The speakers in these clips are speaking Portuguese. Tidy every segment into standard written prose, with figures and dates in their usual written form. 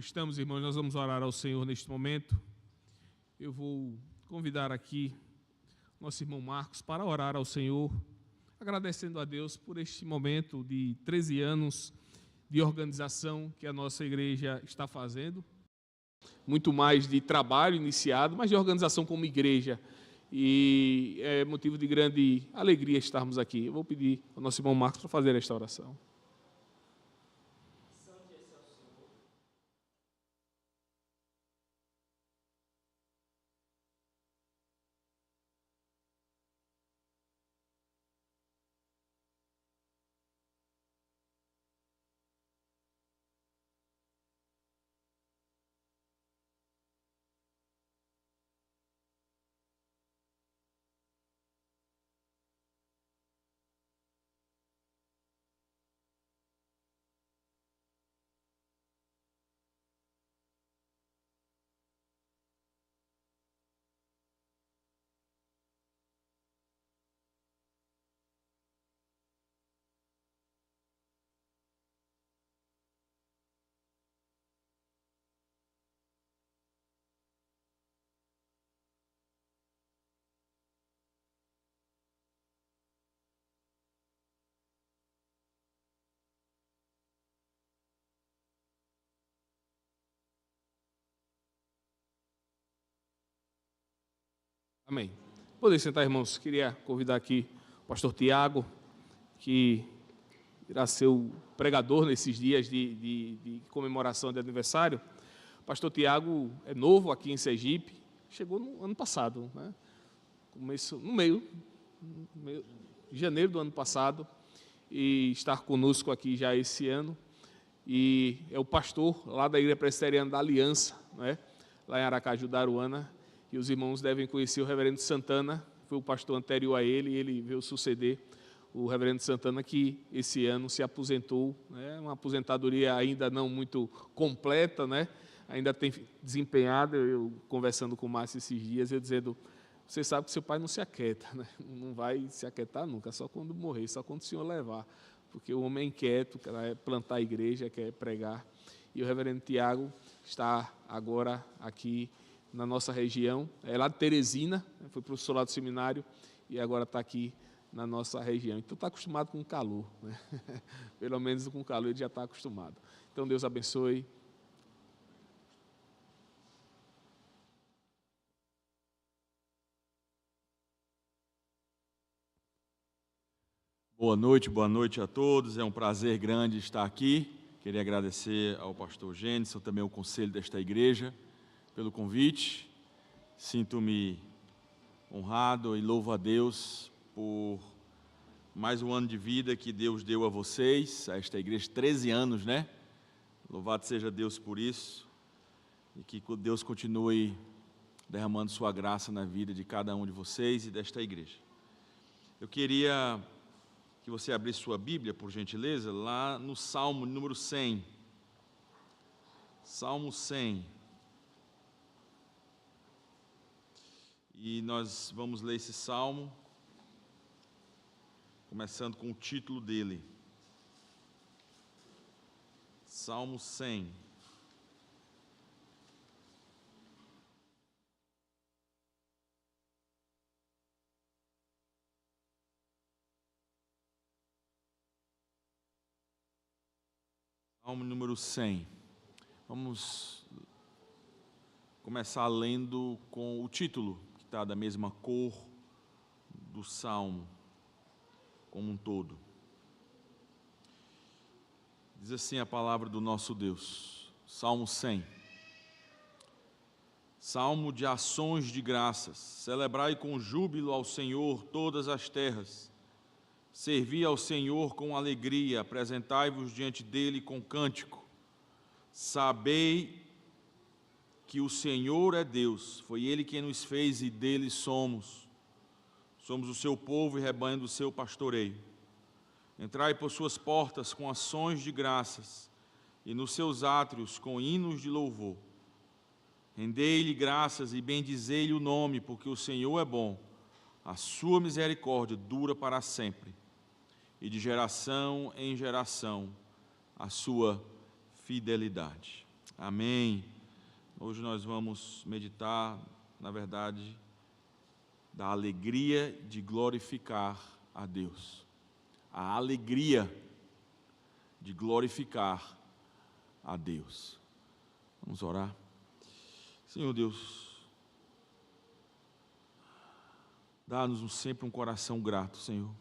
estamos, irmãos, nós vamos orar ao Senhor neste momento. Eu vou convidar aqui nosso irmão Marcos para orar ao Senhor, agradecendo a Deus por este momento de 13 anos de organização que a nossa igreja está fazendo. Muito mais de trabalho iniciado, mas de organização como igreja. E é motivo de grande alegria estarmos aqui. Eu vou pedir ao nosso irmão Marcos para fazer esta oração. Amém. Poder sentar, irmãos. Queria convidar aqui o pastor Tiago, que irá ser o pregador nesses dias de comemoração de aniversário. O pastor Tiago é novo aqui em Sergipe, chegou no ano passado, né? No meio de janeiro do ano passado, e está conosco aqui já esse ano. E é o pastor lá da Igreja Presbiteriana da Aliança, né? Lá em Aracaju, Daruana. E os irmãos devem conhecer o reverendo Santana, foi o pastor anterior a ele, e ele veio suceder o reverendo Santana, que esse ano se aposentou, né? Uma aposentadoria ainda não muito completa, né? Ainda tem desempenhado. Eu conversando com o Márcio esses dias, eu dizendo: você sabe que seu pai não se aquieta, né? Não vai se aquietar nunca, só quando morrer, só quando o Senhor levar, porque o homem é inquieto, quer plantar a igreja, quer pregar. E o reverendo Tiago está agora aqui na nossa região, é lá de Teresina, foi professor lá do seminário e agora está aqui na nossa região. Então está acostumado com o calor, né? Pelo menos com o calor ele já está acostumado. Então Deus abençoe. Boa noite a todos. É um prazer grande estar aqui. Queria agradecer ao pastor Gênison, também ao conselho desta igreja, pelo convite. Sinto-me honrado e louvo a Deus por mais um ano de vida que Deus deu a vocês, a esta igreja, 13 anos, né? Louvado seja Deus por isso, e que Deus continue derramando sua graça na vida de cada um de vocês e desta igreja. Eu queria que você abrisse sua Bíblia, por gentileza, lá no Salmo número 100. Salmo 100. E nós vamos ler esse salmo, começando com o título dele. Salmo 100. Salmo número 100. Vamos começar lendo com o título, que está da mesma cor do salmo como um todo. Diz assim a palavra do nosso Deus. Salmo 100. Salmo de ações de graças. Celebrai com júbilo ao Senhor todas as terras. Servi ao Senhor com alegria, apresentai-vos diante dele com cântico. Sabei que o Senhor é Deus, foi Ele quem nos fez e dele somos. Somos o seu povo e rebanho do seu pastoreio. Entrai por suas portas com ações de graças e nos seus átrios com hinos de louvor. Rendei-lhe graças e bendizei-lhe o nome, porque o Senhor é bom, a sua misericórdia dura para sempre, e de geração em geração a sua fidelidade. Amém. Hoje nós vamos meditar, na verdade, da alegria de glorificar a Deus. A alegria de glorificar a Deus. Vamos orar. Senhor Deus, dá-nos sempre um coração grato, Senhor.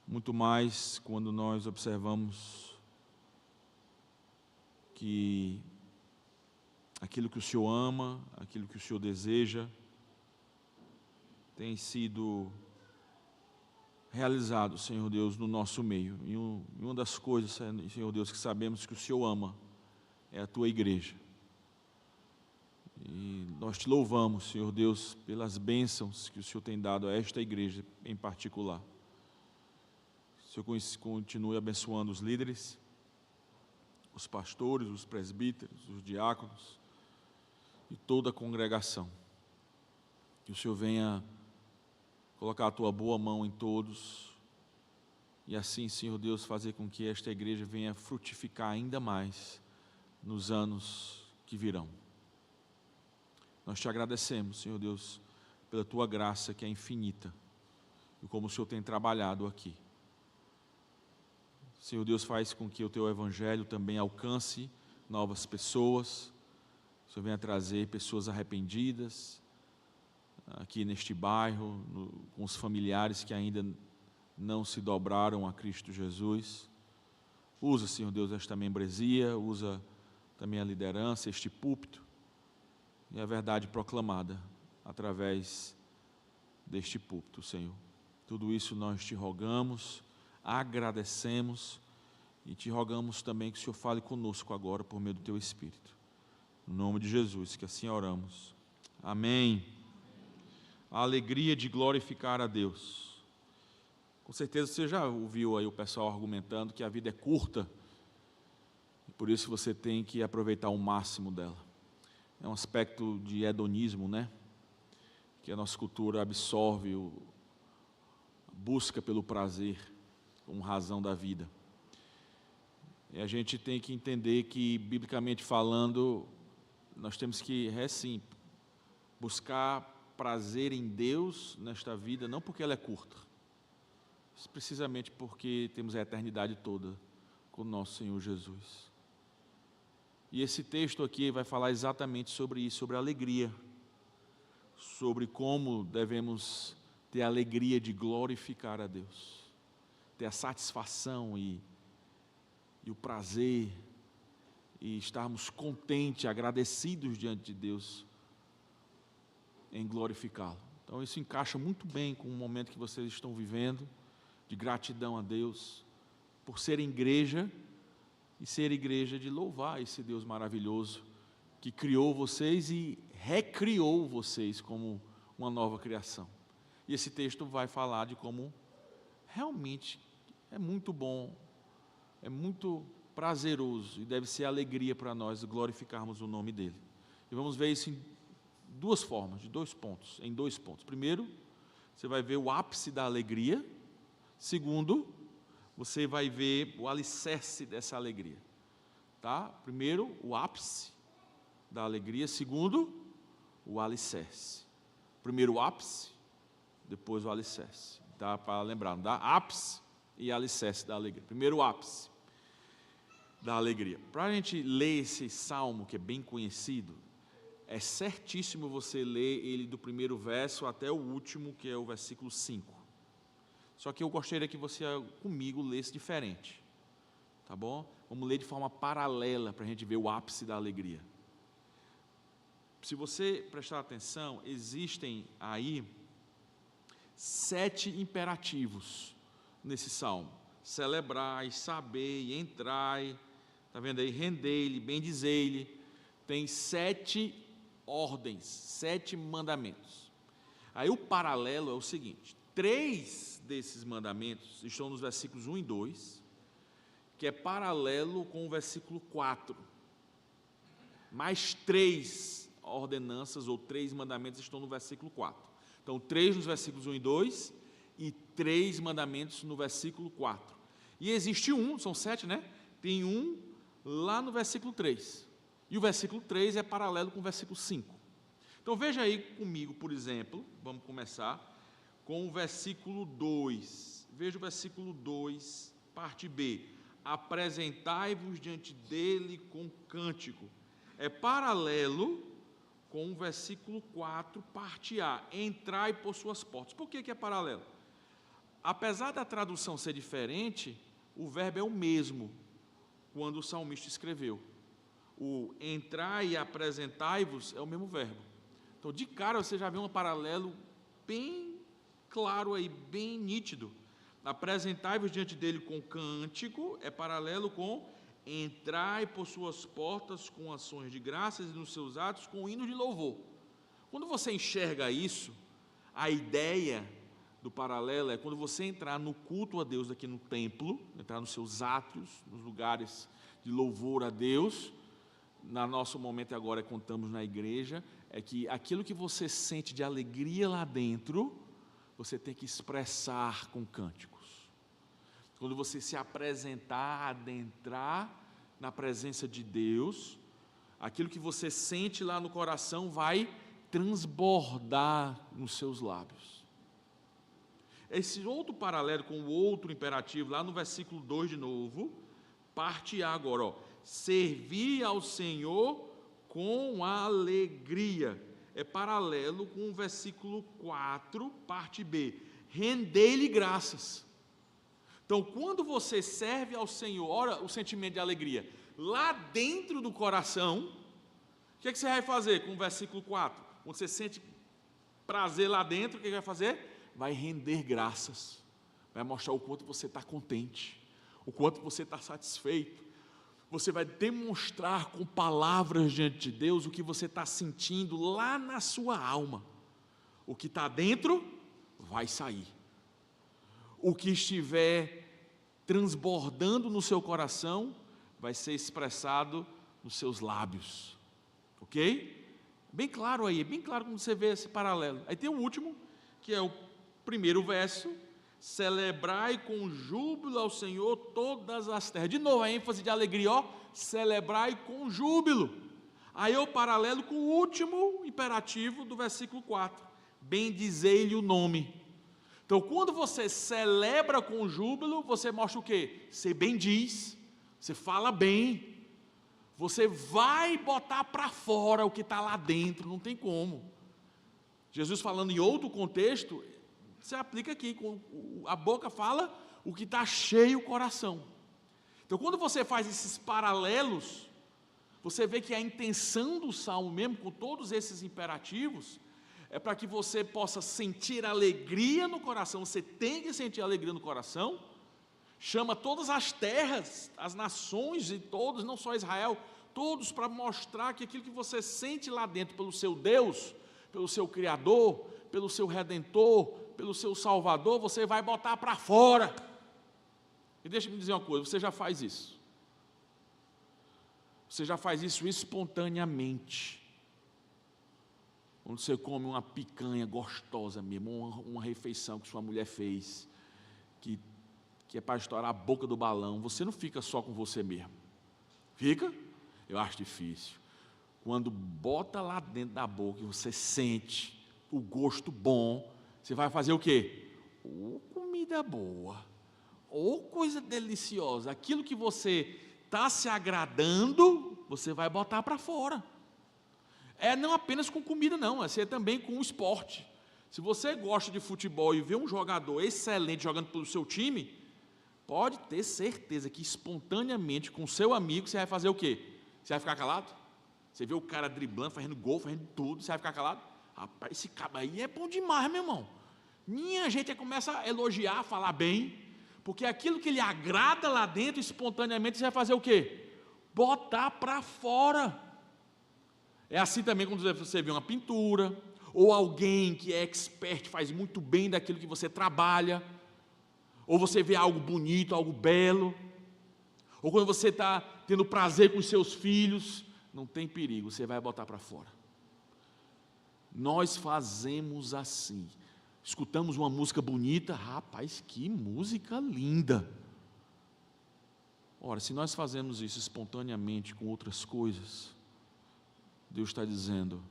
Muito mais quando nós observamos que aquilo que o Senhor ama, aquilo que o Senhor deseja, tem sido realizado, Senhor Deus, no nosso meio. E uma das coisas, Senhor Deus, que sabemos que o Senhor ama é a Tua igreja. E nós Te louvamos, Senhor Deus, pelas bênçãos que o Senhor tem dado a esta igreja em particular. O Senhor continue abençoando os líderes, os pastores, os presbíteros, os diáconos e toda a congregação. Que o Senhor venha colocar a Tua boa mão em todos e assim, Senhor Deus, fazer com que esta igreja venha frutificar ainda mais nos anos que virão. Nós Te agradecemos, Senhor Deus, pela Tua graça que é infinita e como o Senhor tem trabalhado aqui. Senhor Deus, faz com que o Teu Evangelho também alcance novas pessoas. O Senhor venha trazer pessoas arrependidas aqui neste bairro, com os familiares que ainda não se dobraram a Cristo Jesus. Usa, Senhor Deus, esta membresia, usa também a liderança, este púlpito, e a verdade proclamada através deste púlpito, Senhor. Tudo isso nós Te rogamos, agradecemos e Te rogamos também que o Senhor fale conosco agora por meio do Teu Espírito. No nome de Jesus, que assim oramos. Amém. A alegria de glorificar a Deus. Com certeza você já ouviu aí o pessoal argumentando que a vida é curta e por isso você tem que aproveitar o máximo dela. É um aspecto de hedonismo, né? Que a nossa cultura absorve, busca pelo prazer como razão da vida. E a gente tem que entender que, biblicamente falando, nós temos que, sim, buscar prazer em Deus nesta vida, não porque ela é curta, mas precisamente porque temos a eternidade toda com o nosso Senhor Jesus. E esse texto aqui vai falar exatamente sobre isso, sobre a alegria, sobre como devemos ter a alegria de glorificar a Deus, ter a satisfação e o prazer, e estarmos contentes, agradecidos diante de Deus em glorificá-lo. Então isso encaixa muito bem com o momento que vocês estão vivendo, de gratidão a Deus, por ser igreja, e ser igreja de louvar esse Deus maravilhoso, que criou vocês e recriou vocês como uma nova criação. E esse texto vai falar de como realmente é muito bom, é muito prazeroso, e deve ser alegria para nós glorificarmos o nome dEle. E vamos ver isso em duas formas, em dois pontos. Primeiro, você vai ver o ápice da alegria. Segundo, você vai ver o alicerce dessa alegria. Tá? Primeiro, o ápice da alegria. Segundo, o alicerce. Primeiro o ápice, depois o alicerce. Dá para lembrar, não dá? Ápice e alicerce da alegria. Primeiro o ápice da alegria. Para a gente ler esse salmo, que é bem conhecido, é certíssimo você ler ele do primeiro verso até o último, que é o versículo 5. Só que eu gostaria que você comigo lesse diferente, tá bom? Vamos ler de forma paralela para a gente ver o ápice da alegria. Se você prestar atenção, existem aí 7 imperativos nesse salmo: celebrai, sabei, entrai, está vendo aí? Rendei-lhe, bendizei-lhe. Tem 7 ordens, 7 mandamentos. Aí o paralelo é o seguinte: 3 desses mandamentos estão nos versículos 1 e 2, que é paralelo com o versículo 4. Mais 3 ordenanças ou 3 mandamentos estão no versículo 4. Então, 3 nos versículos 1 e 2 e 3 mandamentos no versículo 4. E existe são 7, né? Tem um lá no versículo 3. E o versículo 3 é paralelo com o versículo 5. Então veja aí comigo, por exemplo, vamos começar com o versículo 2. Veja o versículo 2, parte B. Apresentai-vos diante dele com cântico. É paralelo com o versículo 4, parte A. Entrai por suas portas. Por que é paralelo? Apesar da tradução ser diferente, o verbo é o mesmo quando o salmista escreveu. O entrai e apresentai-vos é o mesmo verbo. Então, de cara, você já vê um paralelo bem claro aí, bem nítido. Apresentai-vos diante dele com cântico, é paralelo com entrai por suas portas com ações de graças e nos seus atos com hinos de louvor. Quando você enxerga isso, a ideia do paralelo é quando você entrar no culto a Deus aqui no templo, entrar nos seus átrios, nos lugares de louvor a Deus, no nosso momento agora contamos na igreja, é que aquilo que você sente de alegria lá dentro, você tem que expressar com cânticos. Quando você se apresentar, adentrar na presença de Deus, aquilo que você sente lá no coração vai transbordar nos seus lábios. Esse outro paralelo com o outro imperativo, lá no versículo 2 de novo, parte A agora, ó, servir ao Senhor com alegria. É paralelo com o versículo 4, parte B, rendei-lhe graças. Então, quando você serve ao Senhor, olha o sentimento de alegria, lá dentro do coração, o que você vai fazer com o versículo 4? Quando você sente prazer lá dentro, o que vai fazer? Vai render graças, vai mostrar o quanto você está contente, o quanto você está satisfeito. Você vai demonstrar com palavras diante de Deus o que você está sentindo lá na sua alma. O que está dentro vai sair. O que estiver transbordando no seu coração vai ser expressado nos seus lábios. Ok? Bem claro aí, bem claro como você vê esse paralelo. Aí tem o último, que é o primeiro verso. Celebrai com júbilo ao Senhor todas as terras. De novo a ênfase de alegria, ó, celebrai com júbilo. Aí é o paralelo com o último imperativo do versículo 4. Bendizei-lhe o nome. Então, quando você celebra com júbilo, você mostra o quê? Você bendiz, você fala bem, você vai botar para fora o que está lá dentro, não tem como. Jesus falando em outro contexto, você aplica aqui, a boca fala o que está cheio o coração. Então, quando você faz esses paralelos, você vê que a intenção do Salmo mesmo, com todos esses imperativos, é para que você possa sentir alegria no coração, você tem que sentir alegria no coração, chama todas as terras, as nações e todos, não só Israel, todos para mostrar que aquilo que você sente lá dentro pelo seu Deus, pelo seu Criador, pelo seu Redentor, pelo seu Salvador, você vai botar para fora. E deixa-me dizer uma coisa, você já faz isso. Você já faz isso espontaneamente. Quando você come uma picanha gostosa mesmo, uma refeição que sua mulher fez, que é para estourar a boca do balão, você não fica só com você mesmo. Fica? Eu acho difícil. Quando bota lá dentro da boca e você sente o gosto bom, você vai fazer o quê? Ou comida boa, ou coisa deliciosa, aquilo que você está se agradando, você vai botar para fora. Não apenas com comida não, é também com o esporte. Se você gosta de futebol e vê um jogador excelente jogando pelo seu time, pode ter certeza que espontaneamente com o seu amigo você vai fazer o quê? Você vai ficar calado? Você vê o cara driblando, fazendo gol, fazendo tudo, você vai ficar calado? Rapaz, esse cara aí é bom demais, meu irmão. Minha gente começa a elogiar, a falar bem, porque aquilo que lhe agrada lá dentro, espontaneamente, você vai fazer o quê? Botar para fora. É assim também quando você vê uma pintura, ou alguém que é expert, faz muito bem daquilo que você trabalha, ou você vê algo bonito, algo belo, ou quando você está tendo prazer com os seus filhos, não tem perigo, você vai botar para fora. Nós fazemos assim. Escutamos uma música bonita, rapaz, que música linda. Ora, se nós fazemos isso espontaneamente com outras coisas, Deus está dizendo,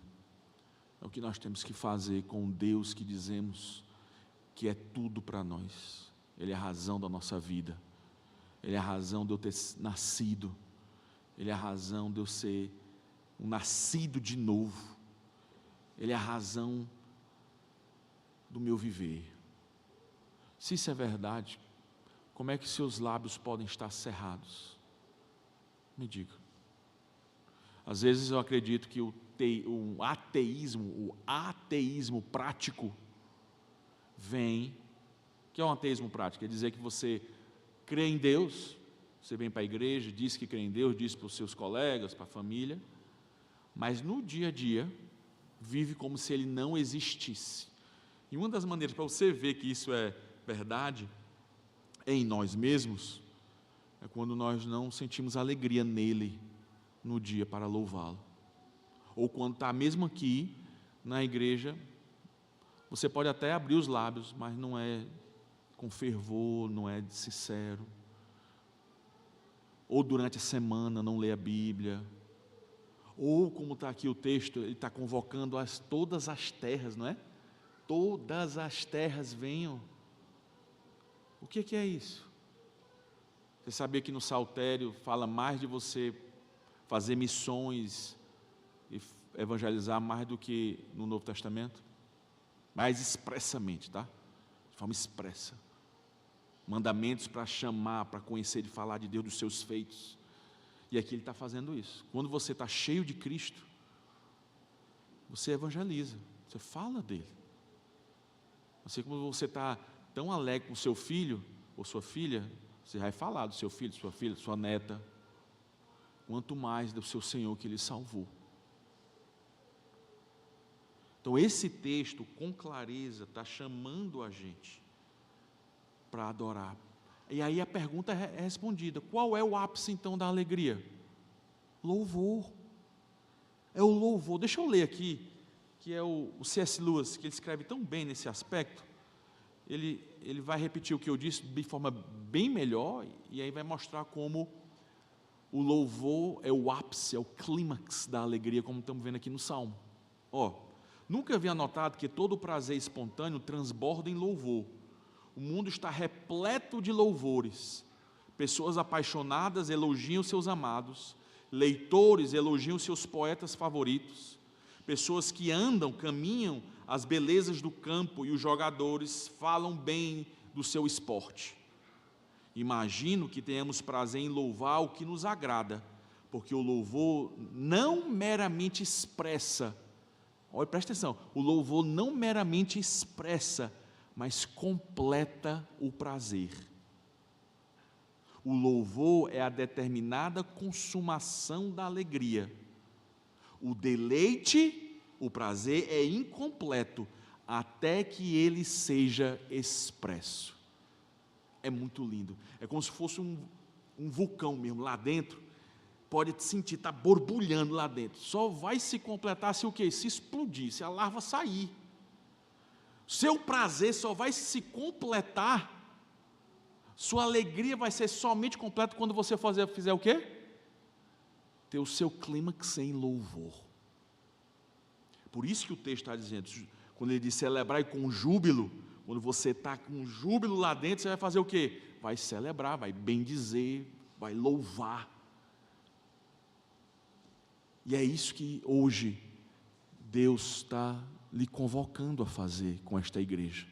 é o que nós temos que fazer com Deus que dizemos que é tudo para nós. Ele é a razão da nossa vida, Ele é a razão de eu ter nascido, Ele é a razão de eu ser um nascido de novo, Ele é a razão do meu viver. Se isso é verdade, como é que seus lábios podem estar cerrados? Me diga. Às vezes eu acredito que o ateísmo prático vem, que é um ateísmo prático, quer dizer que você crê em Deus, você vem para a igreja, diz que crê em Deus, diz para os seus colegas, para a família, mas no dia a dia, vive como se Ele não existisse. E uma das maneiras para você ver que isso é verdade, em nós mesmos, é quando nós não sentimos alegria nele no dia para louvá-lo. Ou quando está mesmo aqui na igreja, você pode até abrir os lábios, mas não é com fervor, não é sincero. Ou durante a semana não lê a Bíblia. Ou como está aqui o texto, ele está convocando todas as terras, não é? Todas as terras venham. O que é isso? Você sabia que no Saltério fala mais de você fazer missões e evangelizar mais do que no Novo Testamento? Mais expressamente, tá? De forma expressa. Mandamentos para chamar, para conhecer e falar de Deus, dos seus feitos. E aqui ele está fazendo isso. Quando você está cheio de Cristo, você evangeliza, você fala dele. Assim como você está tão alegre com seu filho ou sua filha, você vai falar do seu filho, sua filha, sua neta, quanto mais do seu Senhor que Ele salvou. Então esse texto com clareza está chamando a gente para adorar. E aí a pergunta é respondida, qual é o ápice então da alegria? Louvor. É o louvor. Deixa eu ler aqui, que é o C.S. Lewis, que ele escreve tão bem nesse aspecto. Ele vai repetir o que eu disse de forma bem melhor, e aí vai mostrar como o louvor é o ápice, é o clímax da alegria, como estamos vendo aqui no Salmo. Nunca havia notado que todo prazer espontâneo transborda em louvor. O mundo está repleto de louvores. Pessoas apaixonadas elogiam seus amados, leitores elogiam seus poetas favoritos, pessoas que caminham as belezas do campo, e os jogadores falam bem do seu esporte. Imagino que tenhamos prazer em louvar o que nos agrada, porque o louvor não meramente expressa, olha, presta atenção, o louvor não meramente expressa, mas completa o prazer. O louvor é a determinada consumação da alegria. O deleite, o prazer é incompleto até que ele seja expresso. É muito lindo. É como se fosse um vulcão mesmo lá dentro. Pode sentir, está borbulhando lá dentro. Só vai se completar se o quê? Se explodir, se a larva sair. Seu prazer só vai se completar, sua alegria vai ser somente completa quando você fizer o quê? Ter o seu clímax em louvor. Por isso que o texto está dizendo, quando ele diz celebrar com júbilo, quando você está com júbilo lá dentro, você vai fazer o quê? Vai celebrar, vai bendizer, vai louvar. E é isso que hoje Deus está lhe convocando a fazer com esta igreja.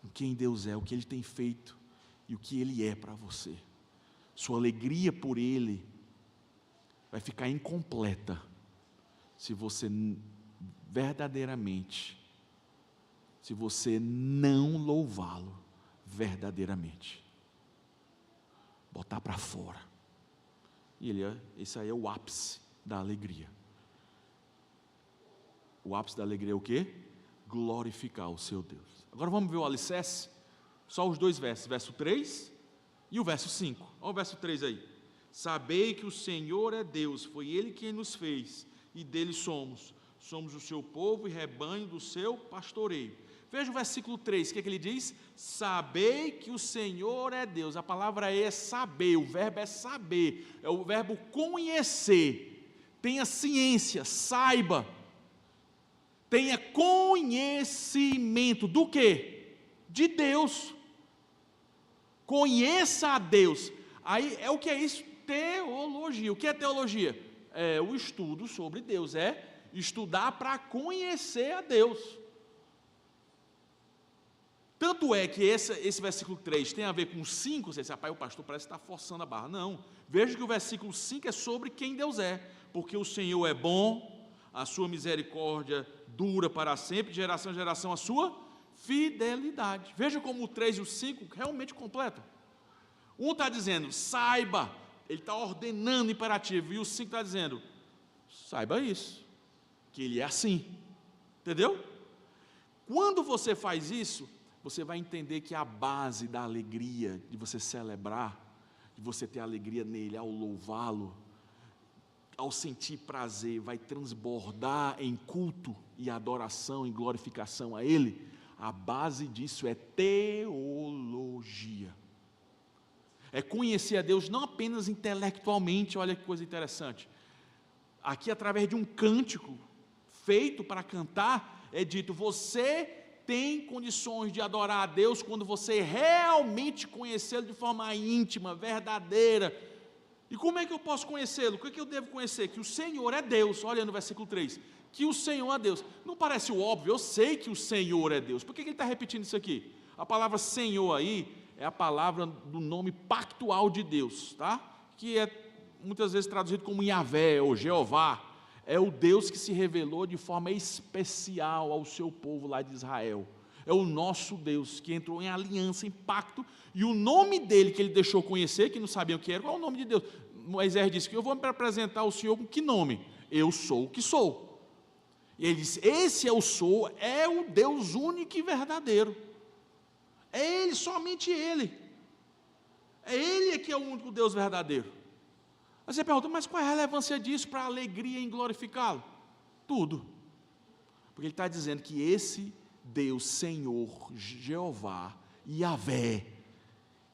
Com quem Deus é, o que Ele tem feito e o que Ele é para você. Sua alegria por Ele vai ficar incompleta se você verdadeiramente, se você não louvá-lo verdadeiramente. Botar para fora. E esse aí é o ápice da alegria. O ápice da alegria é o quê? Glorificar o seu Deus. Agora vamos ver o alicerce, só os dois versos, verso 3 e o verso 5. Olha o verso 3 aí. Sabei que o Senhor é Deus, foi Ele quem nos fez, e dele somos o seu povo e rebanho do seu pastoreio. Veja o versículo 3, o que ele diz? Sabei que o Senhor é Deus. A palavra aí é saber, o verbo é saber, é o verbo conhecer. Tenha ciência, saiba. Tenha conhecimento do quê? De Deus. Conheça a Deus. Aí é o que é isso? Teologia. O que é teologia? É o estudo sobre Deus, é estudar para conhecer a Deus. Tanto é que esse versículo 3 tem a ver com 5, você diz, rapaz, o pastor parece que está forçando a barra. Não, veja que o versículo 5 é sobre quem Deus é, porque o Senhor é bom, a sua misericórdia dura para sempre, de geração em geração a sua fidelidade. Veja como o 3 e o 5 realmente completam. Um está dizendo, saiba, ele está ordenando imperativo, e o 5 está dizendo, saiba isso, que ele é assim, entendeu? Quando você faz isso, você vai entender que a base da alegria, de você celebrar, de você ter alegria nele, ao louvá-lo, ao sentir prazer, vai transbordar em culto e adoração, em glorificação a ele. A base disso é teologia. É conhecer a Deus não apenas intelectualmente, olha que coisa interessante. Aqui, através de um cântico feito para cantar, é dito, você tem condições de adorar a Deus quando você realmente conhecê-lo de forma íntima, verdadeira. E como é que eu posso conhecê-lo? O que é que eu devo conhecer? Que o Senhor é Deus, olha no versículo 3, que o Senhor é Deus. Não parece óbvio? Eu sei que o Senhor é Deus. Por que ele está repetindo isso aqui? A palavra Senhor aí é a palavra do nome pactual de Deus, tá? Que é muitas vezes traduzido como Yahvé ou Jeová. É o Deus que se revelou de forma especial ao seu povo lá de Israel. É o nosso Deus que entrou em aliança, em pacto, e o nome dele que ele deixou conhecer, que não sabiam o que era, qual é o nome de Deus? Moisés disse que eu vou me apresentar ao Senhor com que nome? Eu sou o que sou. E ele disse, esse eu sou, é o Deus único e verdadeiro. É ele, somente ele. É ele que é o único Deus verdadeiro. Aí você pergunta, mas qual é a relevância disso para a alegria em glorificá-lo? Tudo. Porque ele está dizendo que esse Deus, Senhor, Jeová, Yahvé,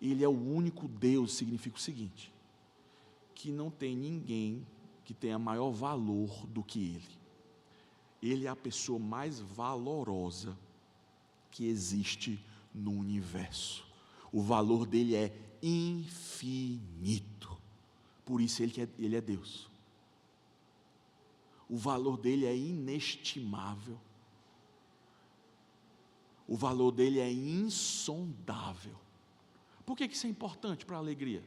ele é o único Deus, significa o seguinte, que não tem ninguém que tenha maior valor do que ele. Ele é a pessoa mais valorosa que existe no universo. O valor dele é infinito. Por isso ele é Deus. O valor dele é inestimável. O valor dele é insondável. Por que isso é importante para a alegria?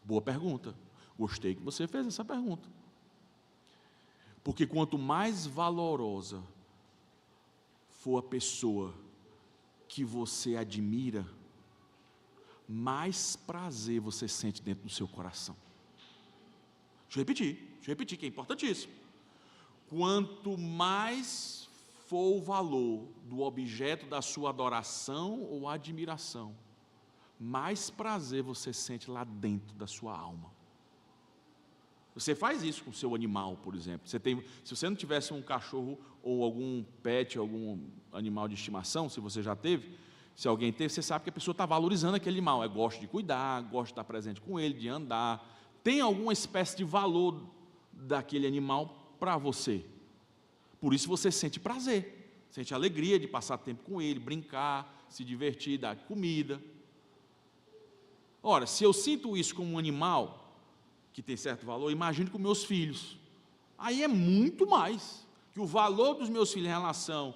Boa pergunta. Gostei que você fez essa pergunta. Porque quanto mais valorosa for a pessoa que você admira, mais prazer você sente dentro do seu coração. Deixa eu repetir, que é importantíssimo. Quanto mais for o valor do objeto da sua adoração ou admiração, mais prazer você sente lá dentro da sua alma. Você faz isso com o seu animal, por exemplo. Se você não tivesse um cachorro ou algum pet, algum animal de estimação, se você já teve, se alguém teve, você sabe que a pessoa está valorizando aquele animal, gosta de cuidar, gosta de estar presente com ele, de andar, tem alguma espécie de valor daquele animal para você. Por isso você sente prazer, sente alegria de passar tempo com ele, brincar, se divertir, dar comida. Ora, se eu sinto isso com um animal que tem certo valor, imagino com meus filhos. Aí é muito mais, que o valor dos meus filhos em relação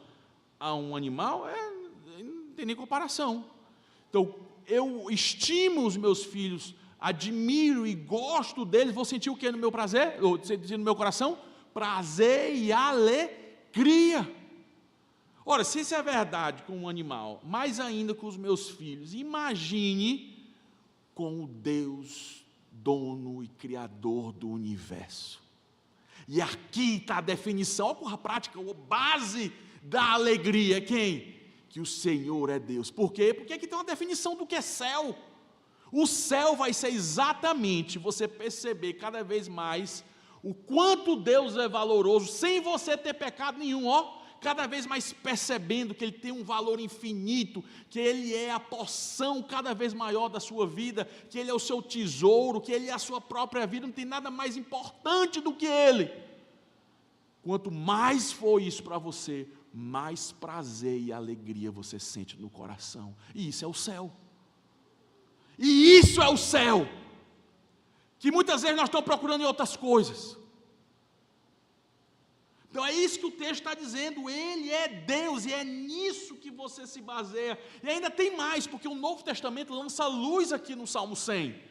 a um animal não tem nem comparação. Então, eu estimo os meus filhos, admiro e gosto deles, vou sentir o que no meu prazer, ou sentir no meu coração? Prazer e alegria. Ora, se isso é verdade com um animal, mais ainda com os meus filhos, imagine com o Deus dono e criador do universo. E aqui está a definição, a prática, a base da alegria. Quem? Que o Senhor é Deus. Por quê? Porque aqui tem uma definição do que é céu. O céu vai ser exatamente você perceber cada vez mais o quanto Deus é valoroso, sem você ter pecado nenhum, cada vez mais percebendo que ele tem um valor infinito, que ele é a porção cada vez maior da sua vida, que ele é o seu tesouro, que ele é a sua própria vida, não tem nada mais importante do que ele. Quanto mais for isso para você, mais prazer e alegria você sente no coração. E isso é o céu. E isso é o céu, que muitas vezes nós estamos procurando em outras coisas. Então é isso que o texto está dizendo, ele é Deus, e é nisso que você se baseia. E ainda tem mais, porque o Novo Testamento lança luz aqui no Salmo 100.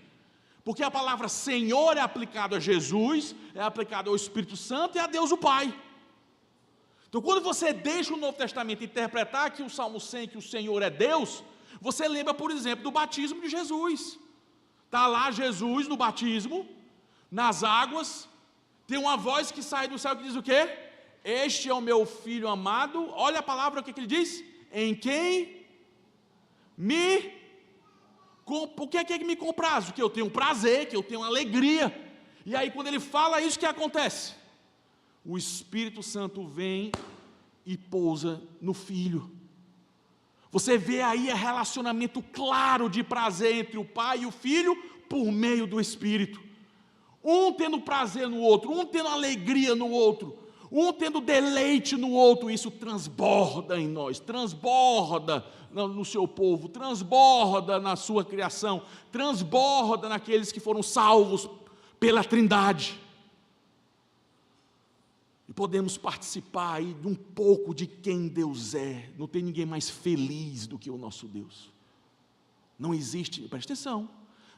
Porque a palavra Senhor é aplicada a Jesus, é aplicada ao Espírito Santo e a Deus o Pai. Então quando você deixa o Novo Testamento interpretar aqui o Salmo 100, que o Senhor é Deus, você lembra, por exemplo, do batismo de Jesus. Está lá Jesus no batismo, nas águas, tem uma voz que sai do céu que diz o quê? Este é o meu filho amado. Olha a palavra, o que ele diz? Em quem me... Por que é que me comprazo? Que eu tenho prazer, que eu tenho alegria. E aí quando ele fala isso, o que acontece? O Espírito Santo vem e pousa no Filho. Você vê aí o relacionamento claro de prazer entre o Pai e o Filho por meio do Espírito. Um tendo prazer no outro, um tendo alegria no outro, um tendo deleite no outro. Isso transborda em nós, transborda no seu povo, transborda na sua criação, transborda naqueles que foram salvos pela Trindade. E podemos participar aí de um pouco de quem Deus é. Não tem ninguém mais feliz do que o nosso Deus. Não existe, presta atenção,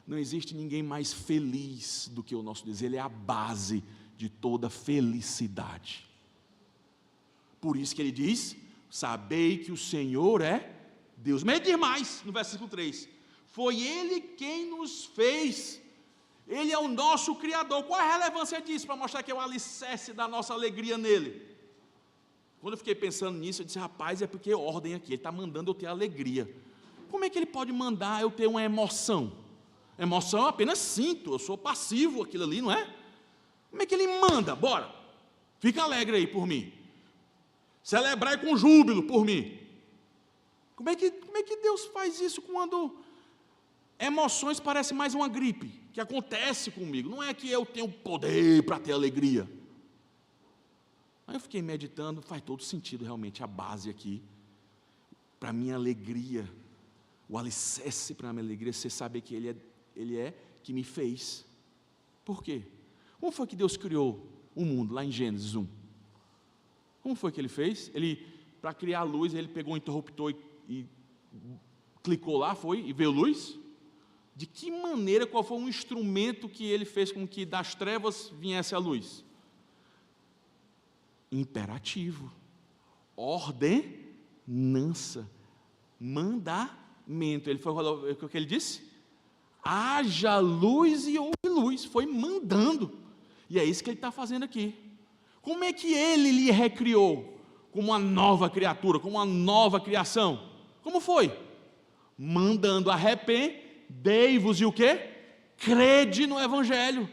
não existe ninguém mais feliz do que o nosso Deus. Ele é a base de toda felicidade. Por isso que ele diz, sabei que o Senhor é Deus. Mas ele diz mais, no versículo 3, foi Ele quem nos fez. Ele é o nosso Criador. Qual a relevância disso? Para mostrar que é o alicerce da nossa alegria nele. Quando eu fiquei pensando nisso, eu disse, rapaz, é porque é ordem aqui, ele está mandando eu ter alegria. Como é que ele pode mandar eu ter uma emoção? Emoção eu apenas sinto, eu sou passivo aquilo ali, não é? Como é que ele manda? Bora, fica alegre aí por mim. Celebrai com júbilo por mim. Como é que Deus faz isso quando emoções parecem mais uma gripe, que acontece comigo? Não é que eu tenho poder para ter alegria. Aí eu fiquei meditando, faz todo sentido realmente a base aqui, para minha alegria, o alicerce para a minha alegria, você saber que Ele é que me fez. Por quê? Como foi que Deus criou o mundo, lá em Gênesis 1? Como foi que Ele fez? Para criar a luz, Ele pegou um interruptor e clicou lá, e veio luz? De que maneira, qual foi o instrumento que Ele fez com que das trevas viesse a luz? Imperativo, ordenança, mandamento. Ele foi, o que ele disse? Haja luz e houve luz. Foi mandando. E é isso que ele está fazendo aqui. Como é que ele lhe recriou? Como uma nova criatura, como uma nova criação. Como foi? Mandando, arrependei-vos e o quê? Crede no Evangelho.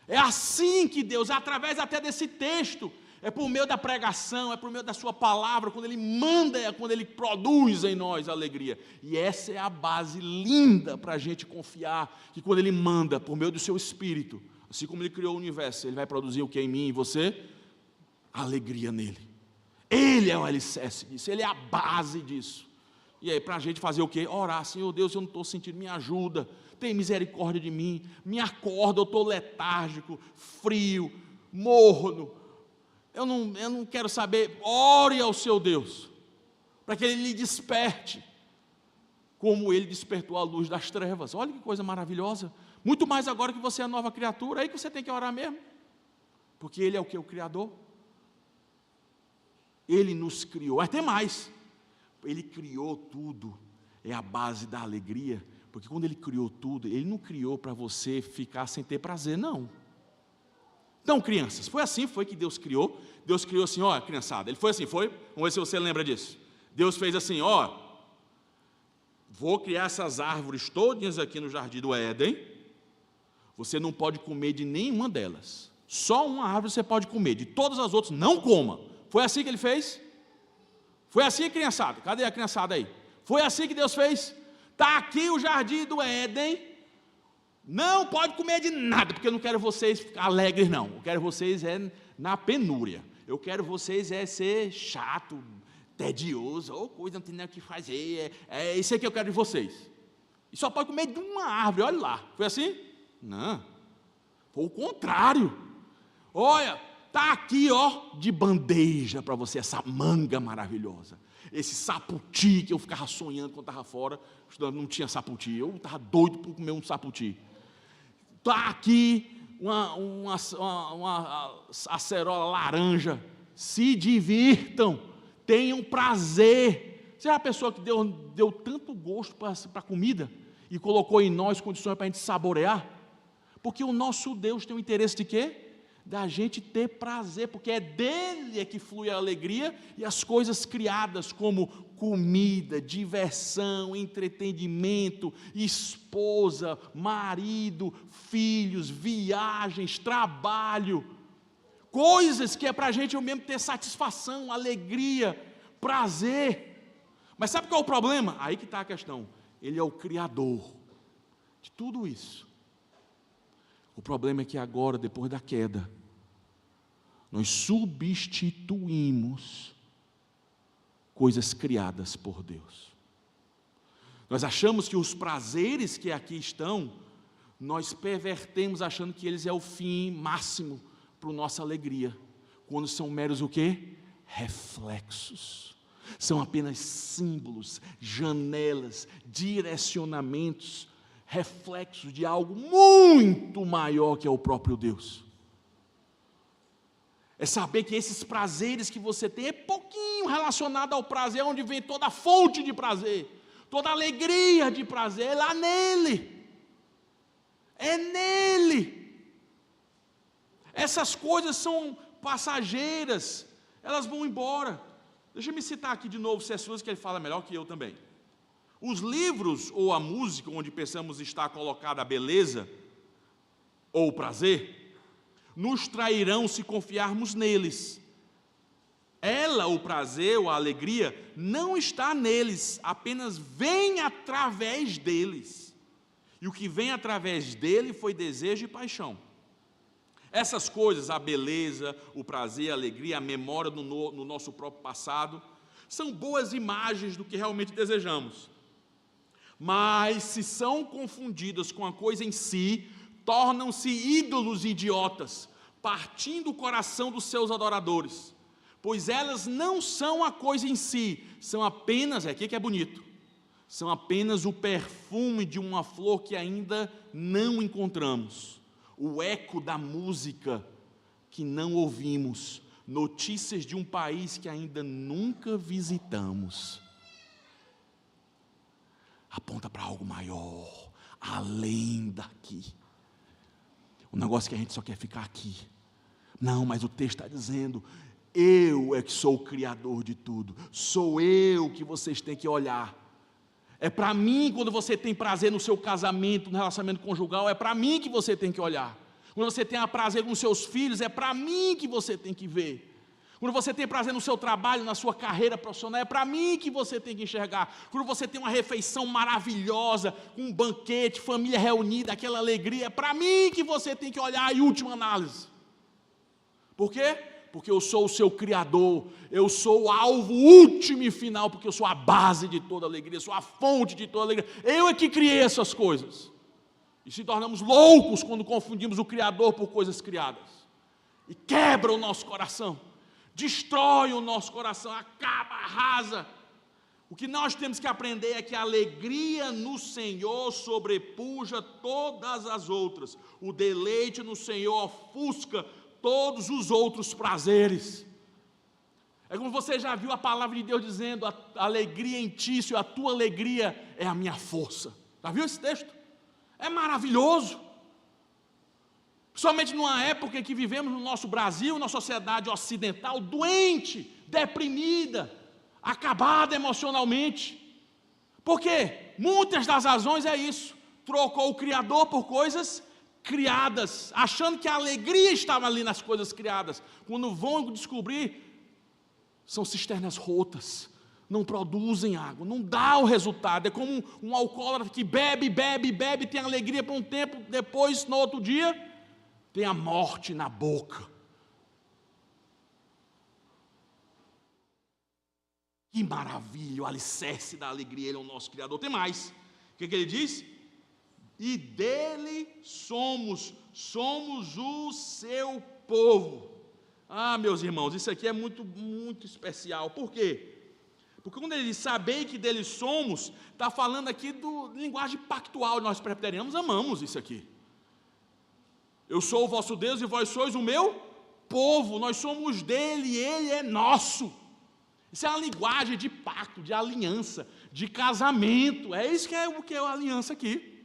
É assim que Deus, através até desse texto, é por meio da pregação, é por meio da sua palavra, quando Ele manda, é quando Ele produz em nós alegria. E essa é a base linda para a gente confiar, que quando Ele manda, por meio do seu Espírito, assim como Ele criou o universo, Ele vai produzir o que em mim e você? Alegria nele. Ele é o alicerce disso, Ele é a base disso. E aí, para a gente fazer o quê? Orar, Senhor Deus, eu não estou sentindo, me ajuda, tem misericórdia de mim, me acorda, eu estou letárgico, frio, morno, eu não quero saber. Ore ao seu Deus, para que Ele lhe desperte, como Ele despertou a luz das trevas. Olha que coisa maravilhosa, muito mais agora que você é nova criatura, aí que você tem que orar mesmo, porque Ele é o que? O Criador. Ele nos criou, mas tem mais, Ele criou tudo, é a base da alegria, porque quando Ele criou tudo, Ele não criou para você ficar sem ter prazer, não. Então, crianças, foi que Deus criou assim, ó, criançada, Ele foi assim, foi? Vamos ver se você lembra disso. Deus fez assim, ó, vou criar essas árvores todas aqui no jardim do Éden, você não pode comer de nenhuma delas, só uma árvore você pode comer, de todas as outras não coma, Foi assim que ele fez? Foi assim, criançada? Cadê a criançada aí? Foi assim que Deus fez? Está aqui o jardim do Éden. Não pode comer de nada, porque eu não quero vocês ficar alegres, não. Eu quero vocês na penúria. Eu quero vocês ser chato, tedioso, ou coisa, não tem nada o que fazer. É isso aí que eu quero de vocês. E só pode comer de uma árvore, olha lá. Foi assim? Não. Foi o contrário. Olha, está aqui, ó, de bandeja para você, essa manga maravilhosa. Esse saputi que eu ficava sonhando quando estava fora, não tinha saputi. Eu estava doido por comer um saputi. Está aqui uma acerola laranja. Se divirtam, tenham prazer. Você é a pessoa que deu tanto gosto para a comida e colocou em nós condições para a gente saborear? Porque o nosso Deus tem o interesse de quê? Da gente ter prazer, porque é dele que flui a alegria, e as coisas criadas como comida, diversão, entretenimento, esposa, marido, filhos, viagens, trabalho, coisas que é para a gente mesmo ter satisfação, alegria, prazer. Mas sabe qual é o problema? Aí que está a questão. Ele é o Criador de tudo isso. O problema é que agora, depois da queda, nós substituímos coisas criadas por Deus. Nós achamos que os prazeres que aqui estão, nós pervertemos achando que eles é o fim máximo para a nossa alegria, quando são meros o quê? Reflexos. São apenas símbolos, janelas, direcionamentos, reflexos de algo muito maior que é o próprio Deus. É saber que esses prazeres que você tem é pouquinho relacionado ao prazer, onde vem toda a fonte de prazer, toda a alegria de prazer, é lá nele. É nele. Essas coisas são passageiras, elas vão embora. Deixa eu me citar aqui de novo C.S. Lewis, que ele fala melhor que eu também. Os livros ou a música onde pensamos estar colocada a beleza ou o prazer, nos trairão se confiarmos neles. Ela, o prazer ou a alegria, não está neles, apenas vem através deles. E o que vem através dele foi desejo e paixão. Essas coisas, a beleza, o prazer, a alegria, a memória no nosso próprio passado, são boas imagens do que realmente desejamos. Mas se são confundidas com a coisa em si, tornam-se ídolos idiotas, partindo o coração dos seus adoradores, pois elas não são a coisa em si, são apenas, aqui que é bonito, são apenas o perfume de uma flor que ainda não encontramos, o eco da música que não ouvimos, notícias de um país que ainda nunca visitamos. Aponta para algo maior, além daqui. O negócio é que a gente só quer ficar aqui. Não, mas o texto está dizendo, eu é que sou o Criador de tudo, sou eu que vocês têm que olhar. É para mim, quando você tem prazer no seu casamento, no relacionamento conjugal, é para mim que você tem que olhar. Quando você tem prazer com seus filhos, é para mim que você tem que ver. Quando você tem prazer no seu trabalho, na sua carreira profissional, é para mim que você tem que enxergar. Quando você tem uma refeição maravilhosa, um banquete, família reunida, aquela alegria, é para mim que você tem que olhar em última análise. Por quê? Porque eu sou o seu Criador, eu sou o alvo último e final, porque eu sou a base de toda alegria, sou a fonte de toda alegria. Eu é que criei essas coisas. E se tornamos loucos quando confundimos o Criador por coisas criadas. E quebra o nosso coração. Destrói o nosso coração, acaba, arrasa. O que nós temos que aprender é que a alegria no Senhor sobrepuja todas as outras. O deleite no Senhor ofusca todos os outros prazeres. É como você já viu a palavra de Deus dizendo, a alegria em ti, a tua alegria é a minha força. Já viu esse texto? É maravilhoso. Somente numa época em que vivemos no nosso Brasil, numa sociedade ocidental, doente, deprimida, acabada emocionalmente. Por quê? Muitas das razões é isso. Trocou o Criador por coisas criadas, achando que a alegria estava ali nas coisas criadas. Quando vão descobrir, são cisternas rotas, não produzem água, não dá o resultado. É como um alcoólatra que bebe, tem alegria por um tempo, depois, no outro dia, tem a morte na boca. Que maravilha, o alicerce da alegria, Ele é o nosso Criador. Tem mais, o que ele diz? E dele somos o seu povo. Meus irmãos, isso aqui é muito, muito especial. Por quê? Porque quando ele diz, sabei que dele somos, está falando aqui de linguagem pactual. Nós presbiterianos amamos isso aqui. Eu sou o vosso Deus e vós sois o meu povo. Nós somos dele e ele é nosso. Isso é uma linguagem de pacto, de aliança, de casamento. É isso que é o que é a aliança aqui.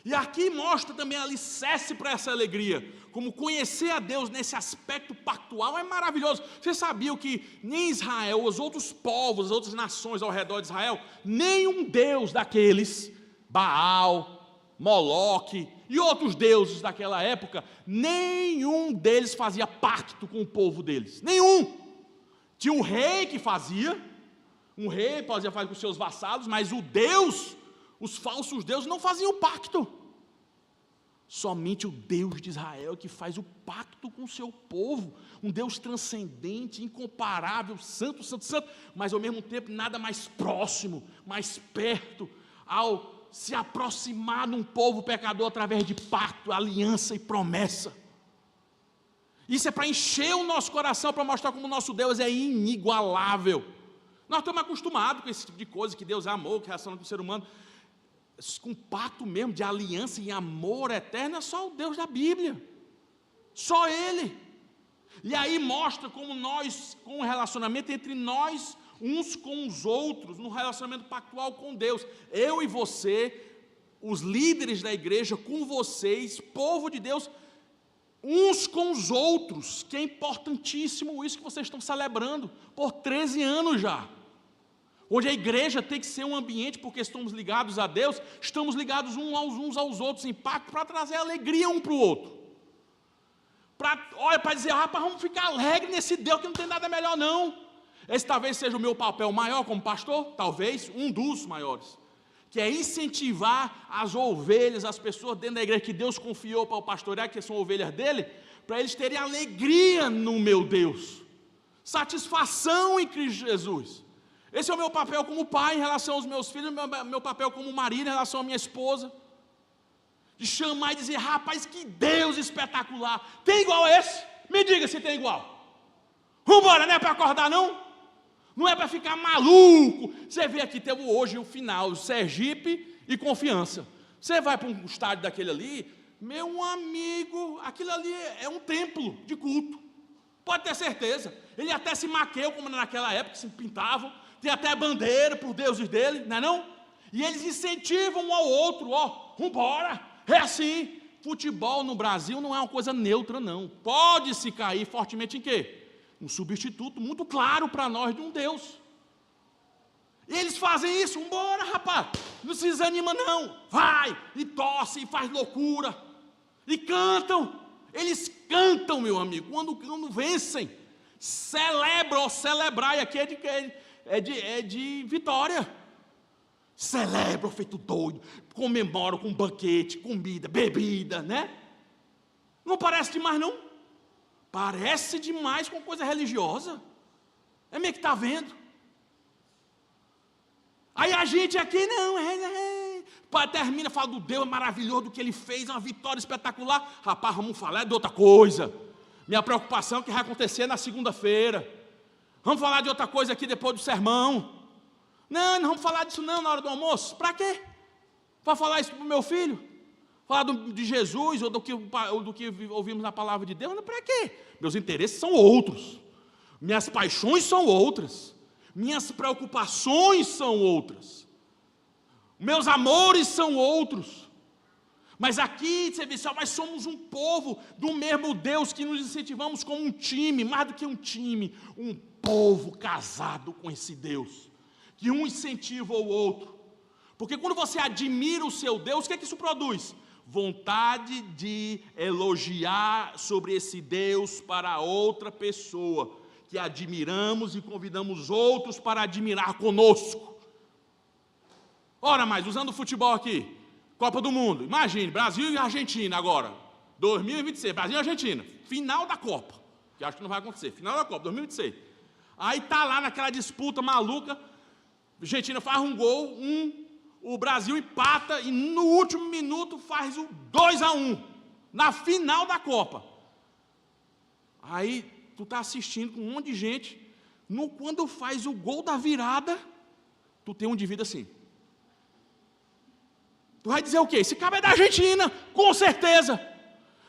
E aqui mostra também alicerce para essa alegria. Como conhecer a Deus nesse aspecto pactual é maravilhoso. Você sabia que nem Israel, os outros povos, as outras nações ao redor de Israel, nenhum deus daqueles, Baal, Moloque e outros deuses daquela época, nenhum deles fazia pacto com o povo deles. Nenhum. Tinha um rei que fazia, um rei fazia com seus vassalos, mas o Deus, os falsos deuses não faziam pacto. Somente o Deus de Israel que faz o pacto com o seu povo, um Deus transcendente, incomparável, santo, mas ao mesmo tempo nada mais próximo, mais perto, ao se aproximar de um povo pecador através de pacto, aliança e promessa. Isso é para encher o nosso coração, para mostrar como o nosso Deus é inigualável. Nós estamos acostumados com esse tipo de coisa, que Deus é amor, que relaciona com o ser humano. Com pacto mesmo, de aliança e amor eterno, é só o Deus da Bíblia. Só Ele. E aí mostra como nós, com o relacionamento entre nós, uns com os outros, no relacionamento pactual com Deus. Eu e você, os líderes da igreja, com vocês, povo de Deus, uns com os outros, que é importantíssimo isso que vocês estão celebrando, por 13 anos já. Hoje a igreja tem que ser um ambiente, porque estamos ligados a Deus, estamos ligados uns aos outros em pacto, para trazer alegria um para o outro. Para dizer, rapaz, vamos ficar alegre nesse Deus que não tem nada melhor não. Esse talvez seja o meu papel maior como pastor, talvez, um dos maiores, que é incentivar as ovelhas, as pessoas dentro da igreja que Deus confiou para o pastorear, que são ovelhas dele, para eles terem alegria no meu Deus, satisfação em Cristo Jesus. Esse é o meu papel como pai em relação aos meus filhos, meu papel como marido em relação à minha esposa, de chamar e dizer, rapaz, que Deus espetacular, tem igual a esse? Me diga se tem igual. Vamos embora, não é para acordar não? Não é para ficar maluco. Você vê aqui, teve hoje o final, Sergipe e Confiança. Você vai para um estádio daquele ali, meu amigo, aquilo ali é um templo de culto. Pode ter certeza. Ele até se maquiou, como naquela época, se pintavam. Tem até bandeira para os deuses dele, não é não? E eles incentivam um ao outro, vamos embora. É assim. Futebol no Brasil não é uma coisa neutra, não. Pode se cair fortemente em quê? Um substituto muito claro para nós de um Deus. E eles fazem isso, embora, rapaz, não se desanima não, vai, e torce, e faz loucura, e cantam, eles cantam, meu amigo, quando vencem, celebram, celebrar, e aqui é de vitória, celebram feito doido, comemoram com banquete, comida, bebida, né? Não parece demais não? Parece demais com coisa religiosa. É meio que está vendo. Aí a gente aqui, não, termina, fala do Deus maravilhoso, do que Ele fez, uma vitória espetacular. Rapaz, vamos falar de outra coisa. Minha preocupação é o que vai acontecer na segunda-feira. Vamos falar de outra coisa aqui depois do sermão. Não vamos falar disso não na hora do almoço. Para quê? Para falar isso para o meu filho? Falar de Jesus ou do que ouvimos na palavra de Deus? Não, para quê? Meus interesses são outros. Minhas paixões são outras. Minhas preocupações são outras. Meus amores são outros. Mas aqui, você vê, nós somos um povo do mesmo Deus, que nos incentivamos como um time, mais do que um time, um povo casado com esse Deus, que um incentiva o outro. Porque quando você admira o seu Deus, o que é que isso produz? Vontade de elogiar sobre esse Deus para outra pessoa, que admiramos e convidamos outros para admirar conosco. Ora mais, usando o futebol aqui, Copa do Mundo, imagine, Brasil e Argentina agora, 2026, Brasil e Argentina, final da Copa, que acho que não vai acontecer, final da Copa, 2026. Aí está lá naquela disputa maluca, a Argentina faz um gol, o Brasil empata e no último minuto faz o 2-1, na final da Copa. Aí tu está assistindo com um monte de gente, quando faz o gol da virada, tu tem um indivíduo assim. Tu vai dizer o quê? Esse cara é da Argentina, com certeza.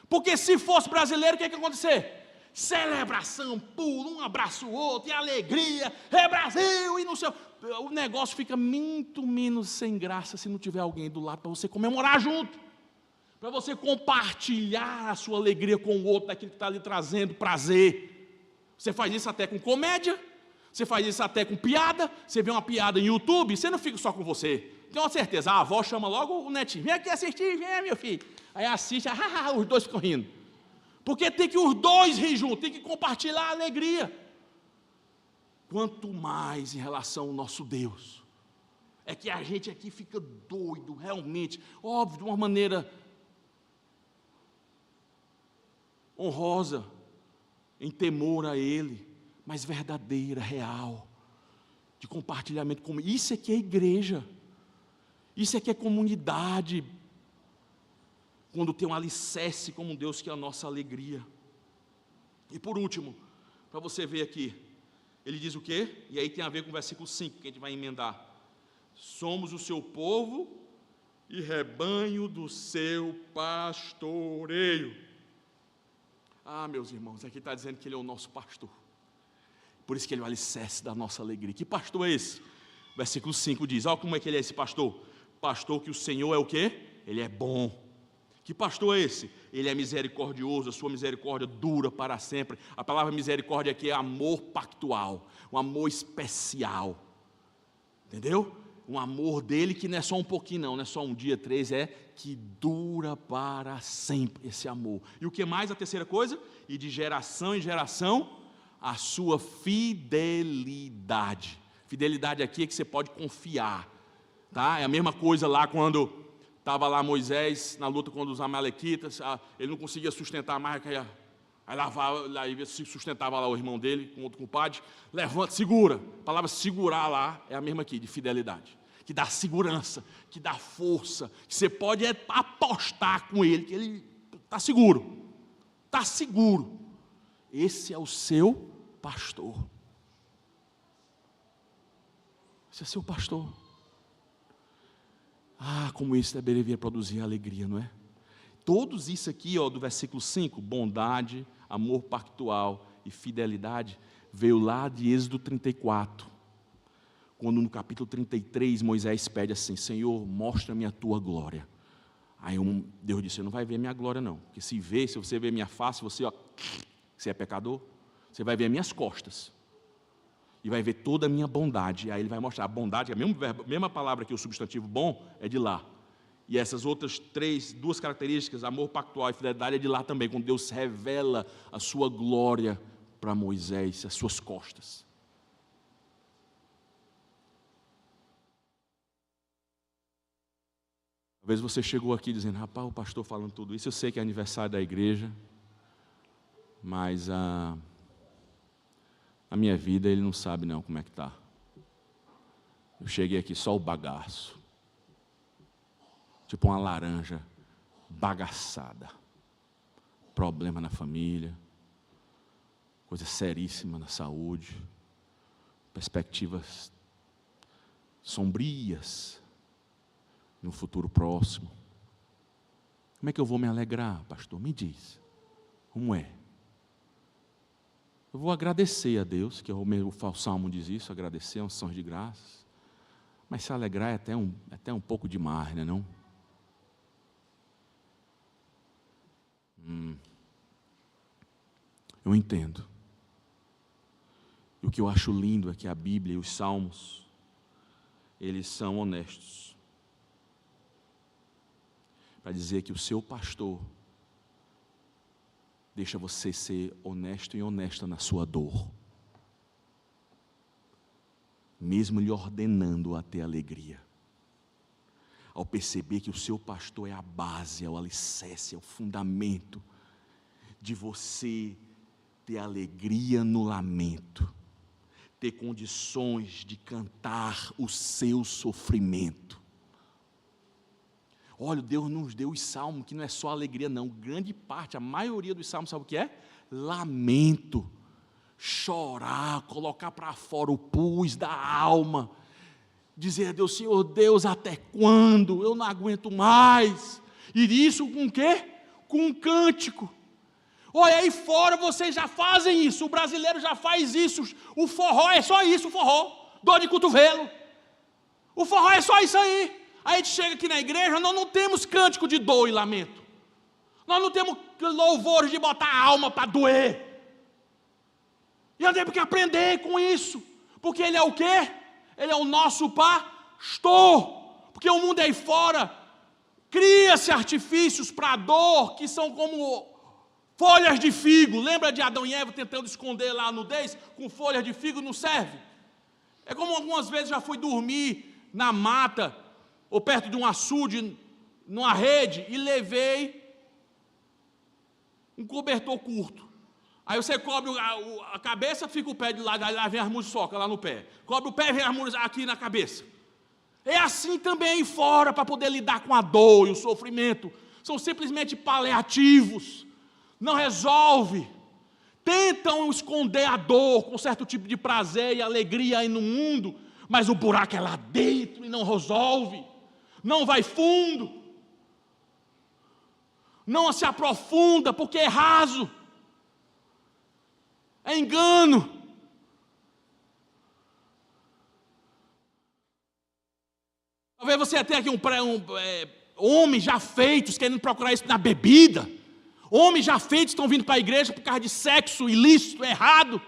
Porque se fosse brasileiro, o que ia acontecer? Celebração, pulo, um abraça o outro, e alegria, é Brasil, e não sei. O negócio fica muito menos sem graça se não tiver alguém do lado para você comemorar junto. Para você compartilhar a sua alegria com o outro, daquilo que está lhe trazendo prazer. Você faz isso até com comédia, você faz isso até com piada, você vê uma piada no YouTube, você não fica só com você. Tenho certeza, a avó chama logo o netinho, vem aqui assistir, vem meu filho. Aí assiste, os dois ficam rindo. Porque tem que os dois rir juntos, tem que compartilhar a alegria. Quanto mais em relação ao nosso Deus, é que a gente aqui fica doido, realmente, óbvio, de uma maneira honrosa, em temor a Ele, mas verdadeira, real, de compartilhamento com Ele. Isso é que é igreja, isso é que é comunidade, quando tem um alicerce como Deus, que é a nossa alegria. E por último, para você ver aqui, ele diz o quê? E aí tem a ver com o versículo 5, que a gente vai emendar. Somos o seu povo e rebanho do seu pastoreio. Meus irmãos, aqui está dizendo que Ele é o nosso pastor. Por isso que Ele é o alicerce da nossa alegria. Que pastor é esse? Versículo 5 diz, olha como é que Ele é esse pastor. Pastor que o Senhor é o quê? Ele é bom. Que pastor é esse? Ele é misericordioso, a sua misericórdia dura para sempre. A palavra misericórdia aqui é amor pactual, um amor especial. Entendeu? Um amor dele que não é só um pouquinho não é só um dia, 3, é que dura para sempre esse amor. E o que mais? A terceira coisa? E de geração em geração, a sua fidelidade. Fidelidade aqui é que você pode confiar. Tá? É a mesma coisa lá quando estava lá Moisés na luta contra os amalequitas, ele não conseguia sustentar mais, aí se sustentava lá o irmão dele, com outro compadre, levanta, segura. A palavra segurar lá é a mesma aqui, de fidelidade, que dá segurança, que dá força, que você pode apostar com ele, que ele está seguro, está seguro. Esse é o seu pastor. Esse é seu pastor. Como isso deveria produzir alegria, não é? Todos isso aqui, do versículo 5, bondade, amor pactual e fidelidade, veio lá de Êxodo 34, quando no capítulo 33, Moisés pede assim, Senhor, mostra-me a tua glória. Aí Deus disse, você não vai ver minha glória não, porque se você ver minha face, você é pecador, você vai ver minhas costas. E vai ver toda a minha bondade. Aí ele vai mostrar a bondade, a mesma palavra que o substantivo bom é de lá. E essas outras duas características, amor pactual e fidelidade, é de lá também, quando Deus revela a sua glória para Moisés, as suas costas. Talvez você chegou aqui dizendo, rapaz, o pastor falando tudo isso, eu sei que é aniversário da igreja, mas a minha vida ele não sabe não como é que está. Eu cheguei aqui só o bagaço, tipo uma laranja bagaçada, problema na família, coisa seríssima na saúde, perspectivas sombrias no futuro próximo. Como é que eu vou me alegrar, pastor? Me diz, como é? Eu vou agradecer a Deus, que o Salmo diz isso, agradecer, uma ação de graças. Mas se alegrar é até um pouco demais, não é não? Eu entendo. E o que eu acho lindo é que a Bíblia e os Salmos, eles são honestos. Para dizer que o seu pastor deixa você ser honesto e honesta na sua dor. mesmo lhe ordenando a ter alegria. Ao perceber que o seu pastor é a base, é o alicerce, é o fundamento de você ter alegria no lamento, ter condições de cantar o seu sofrimento. Olha, Deus nos deu os salmos, que não é só alegria não, grande parte, a maioria dos salmos, sabe o que é? Lamento, chorar, colocar para fora o pus da alma, dizer a Deus, Senhor Deus, até quando? Eu não aguento mais. E isso com o quê? Com um cântico. Olha, aí fora vocês já fazem isso, o brasileiro já faz isso, o forró é só isso, o forró, dor de cotovelo, o forró é só isso aí. Aí a gente chega aqui na igreja, nós não temos cântico de dor e lamento, nós não temos louvores de botar a alma para doer, e nós temos que aprender com isso, porque Ele é o quê? Ele é o nosso pastor, porque o mundo aí fora, cria-se artifícios para a dor, que são como folhas de figo. Lembra de Adão e Eva tentando esconder lá a nudez? Com folhas de figo não serve. É como algumas vezes já fui dormir na mata, ou perto de um açude, numa rede, e levei um cobertor curto. Aí você cobre a cabeça, fica o pé de lado, aí lá vem as muriçocas lá no pé. Cobre o pé, vem as muriçocas aqui na cabeça. É assim também aí fora, para poder lidar com a dor e o sofrimento. São simplesmente paliativos. Não resolve. Tentam esconder a dor com certo tipo de prazer e alegria aí no mundo, mas o buraco é lá dentro e não resolve. Não vai fundo. Não se aprofunda, porque é raso. É engano. Talvez você tenha aqui homens já feitos querendo procurar isso na bebida. Homens já feitos estão vindo para a igreja por causa de sexo ilícito, errado.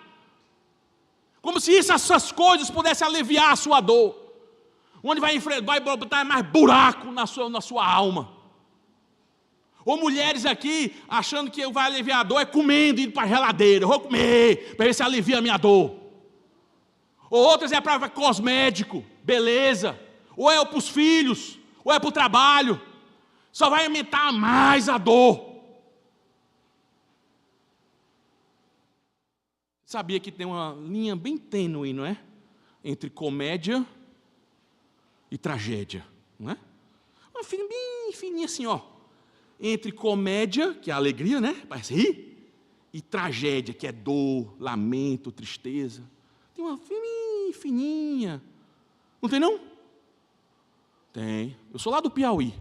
Como se essas coisas pudessem aliviar a sua dor. Onde vai botar mais buraco na sua alma. Ou mulheres aqui achando que vai aliviar a dor é comendo, indo para a geladeira. Eu vou comer para ver se alivia a minha dor. Ou outras é para cosmético, beleza. Ou é para os filhos, ou é para o trabalho. Só vai aumentar mais a dor. Sabia que tem uma linha bem tênue, não é? Entre comédia e tragédia, não é? Uma filha bem fininha assim, ó. Entre comédia, que é a alegria, né? Parece rir, e tragédia, que é dor, lamento, tristeza. Tem uma bem fininha. Não tem não? Tem. Eu sou lá do Piauí.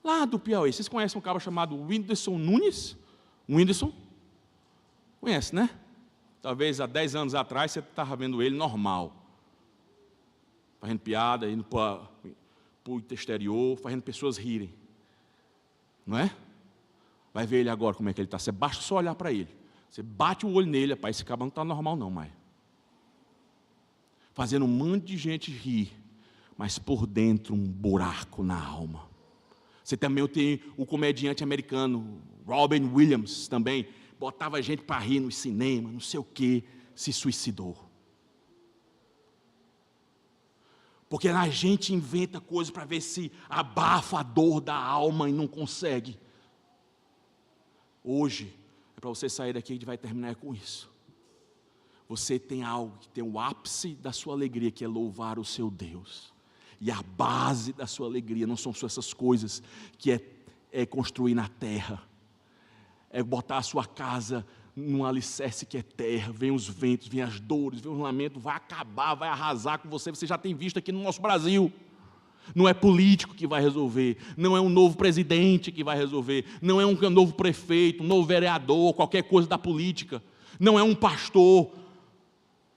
Lá do Piauí. Vocês conhecem um cara chamado Whindersson Nunes? Whindersson? Conhece, né? Talvez há 10 anos atrás você estava vendo ele normal. Fazendo piada, indo para o exterior, fazendo pessoas rirem. Não é? Vai ver ele agora como é que ele está. Você basta só olhar para ele. Você bate o olho nele, rapaz, esse cara não está normal não, mais. Fazendo um monte de gente rir, mas por dentro um buraco na alma. Você também tem o comediante americano, Robin Williams, também. Botava gente para rir no cinema, não sei o quê, se suicidou. Porque a gente inventa coisas para ver se abafa a dor da alma e não consegue. Hoje, é para você sair daqui, a gente vai terminar com isso. Você tem algo que tem o ápice da sua alegria, que é louvar o seu Deus. E a base da sua alegria não são só essas coisas que é construir na terra. É botar a sua casa num alicerce que é terra, vem os ventos, vem as dores, vem os lamentos, vai acabar, vai arrasar com você. Você já tem visto aqui no nosso Brasil. Não é político que vai resolver, não é um novo presidente que vai resolver, não é um novo prefeito, um novo vereador, qualquer coisa da política, não é um pastor,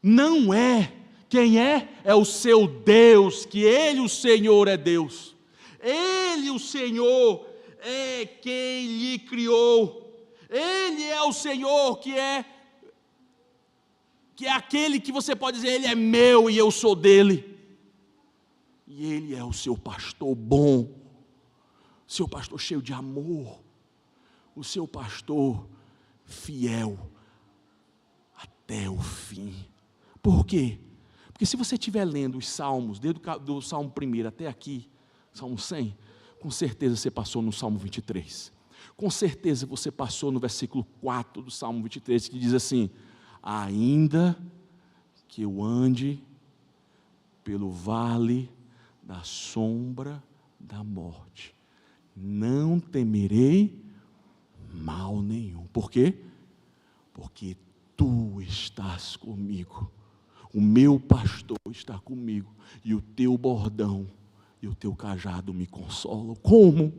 não é. Quem é? É o seu Deus, que Ele, o Senhor, é Deus. Ele, o Senhor, é quem lhe criou. Ele é o Senhor que é aquele que você pode dizer, Ele é meu e eu sou dele. E Ele é o seu pastor bom, seu pastor cheio de amor, o seu pastor fiel até o fim. Por quê? Porque se você estiver lendo os salmos, desde do Salmo 1 até aqui, Salmo 100, com certeza você passou no Salmo 23. Com certeza você passou no versículo 4 do Salmo 23, que diz assim: ainda que eu ande pelo vale da sombra da morte, não temerei mal nenhum. Por quê? Porque tu estás comigo. O meu pastor está comigo, e o teu bordão e o teu cajado me consolam. Como?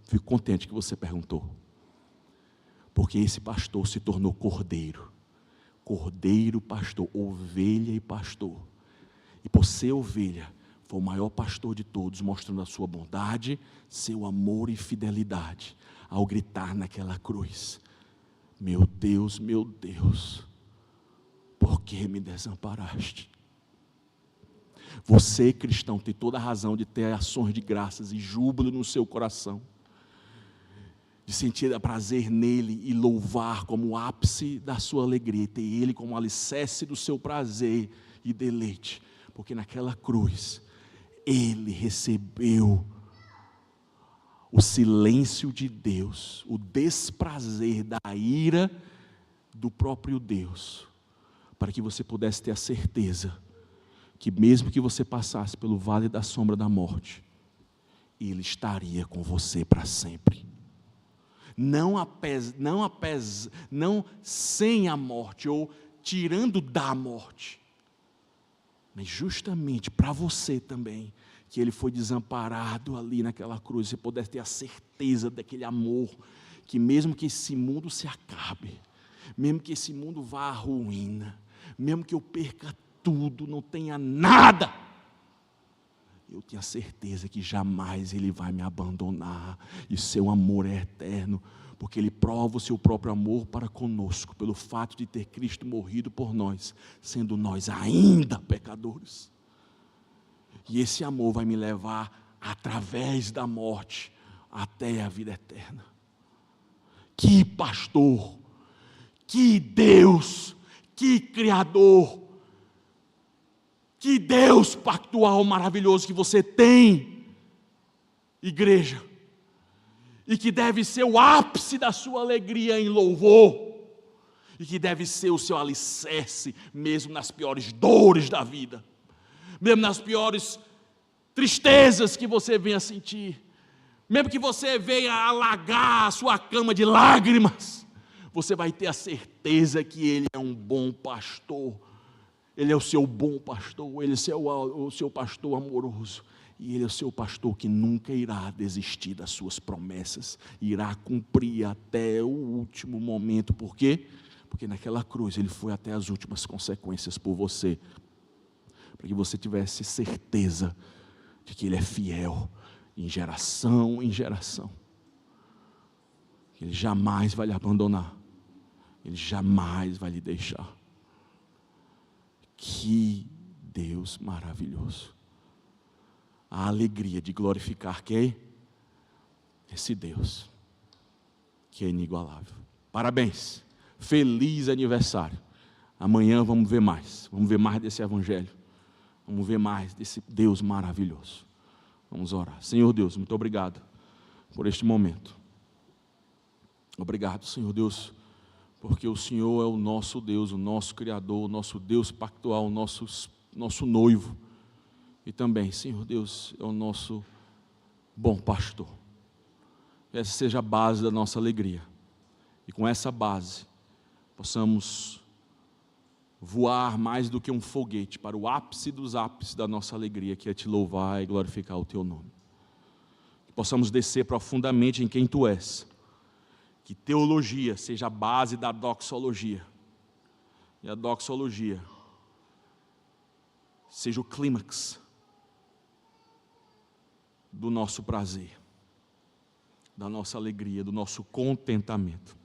Fico contente que você perguntou. Porque esse pastor se tornou cordeiro. Cordeiro, pastor, ovelha e pastor. E por ser ovelha, foi o maior pastor de todos, mostrando a sua bondade, seu amor e fidelidade, ao gritar naquela cruz: meu Deus, por que me desamparaste? Você, cristão, tem toda a razão de ter ações de graças e júbilo no seu coração, de sentir prazer nele e louvar como o ápice da sua alegria, ter ele como alicerce do seu prazer e deleite, porque naquela cruz ele recebeu o silêncio de Deus, o desprazer da ira do próprio Deus, para que você pudesse ter a certeza que mesmo que você passasse pelo vale da sombra da morte, ele estaria com você para sempre. Não sem a morte, ou tirando da morte, mas justamente para você também, que ele foi desamparado ali naquela cruz, você pudesse ter a certeza daquele amor, que mesmo que esse mundo se acabe, mesmo que esse mundo vá à ruína, mesmo que eu perca tudo, não tenha nada, eu tenho a certeza que jamais ele vai me abandonar, e seu amor é eterno, porque ele prova o seu próprio amor para conosco, pelo fato de ter Cristo morrido por nós, sendo nós ainda pecadores. E esse amor vai me levar, através da morte, até a vida eterna. Que pastor, que Deus, que Criador, que Deus pactual maravilhoso que você tem, igreja, e que deve ser o ápice da sua alegria em louvor, e que deve ser o seu alicerce, mesmo nas piores dores da vida, mesmo nas piores tristezas que você venha sentir, mesmo que você venha alagar a sua cama de lágrimas, você vai ter a certeza que Ele é um bom pastor. Ele é o seu bom pastor, Ele é o seu pastor amoroso, e Ele é o seu pastor que nunca irá desistir das suas promessas, irá cumprir até o último momento. Por quê? Porque naquela cruz Ele foi até as últimas consequências por você, para que você tivesse certeza de que Ele é fiel, em geração em geração, que Ele jamais vai lhe abandonar, Ele jamais vai lhe deixar. Que Deus maravilhoso. A alegria de glorificar quem? Esse Deus, que é inigualável. Parabéns, feliz aniversário. Amanhã vamos ver mais desse evangelho, vamos ver mais desse Deus maravilhoso. Vamos orar. Senhor Deus, muito obrigado por este momento. Obrigado, Senhor Deus, porque o Senhor é o nosso Deus, o nosso Criador, o nosso Deus pactual, o nosso noivo, e também, Senhor Deus, é o nosso bom pastor. Que essa seja a base da nossa alegria, e com essa base, possamos voar mais do que um foguete para o ápice dos ápices da nossa alegria, que é te louvar e glorificar o teu nome. Que possamos descer profundamente em quem tu és, que teologia seja a base da doxologia, e a doxologia seja o clímax do nosso prazer, da nossa alegria, do nosso contentamento.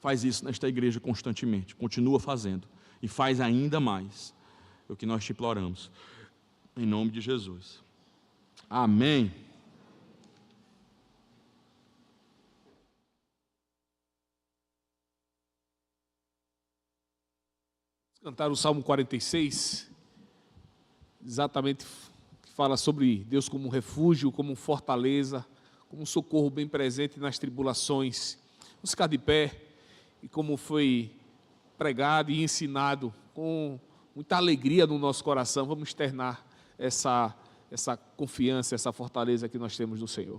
Faz isso nesta igreja constantemente, continua fazendo, e faz ainda mais, é o que nós te imploramos, em nome de Jesus. Amém. Cantar o Salmo 46, exatamente que fala sobre Deus como um refúgio, como fortaleza, como um socorro bem presente nas tribulações. Vamos ficar de pé e como foi pregado e ensinado com muita alegria no nosso coração, vamos externar essa confiança, essa fortaleza que nós temos no Senhor.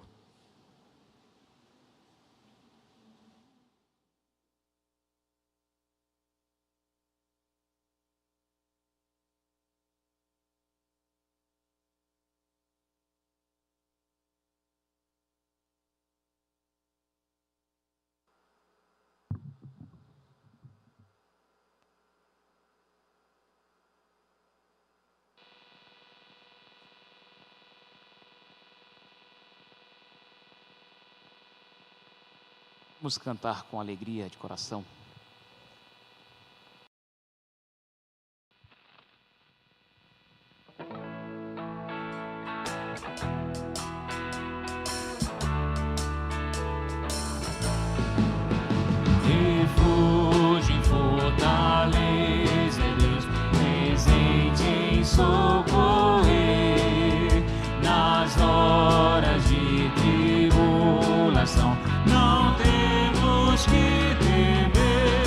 Vamos cantar com alegria de coração. Refúgio e fortaleza, Deus presente em socorrer nas horas de tribulação. Não temos que temer,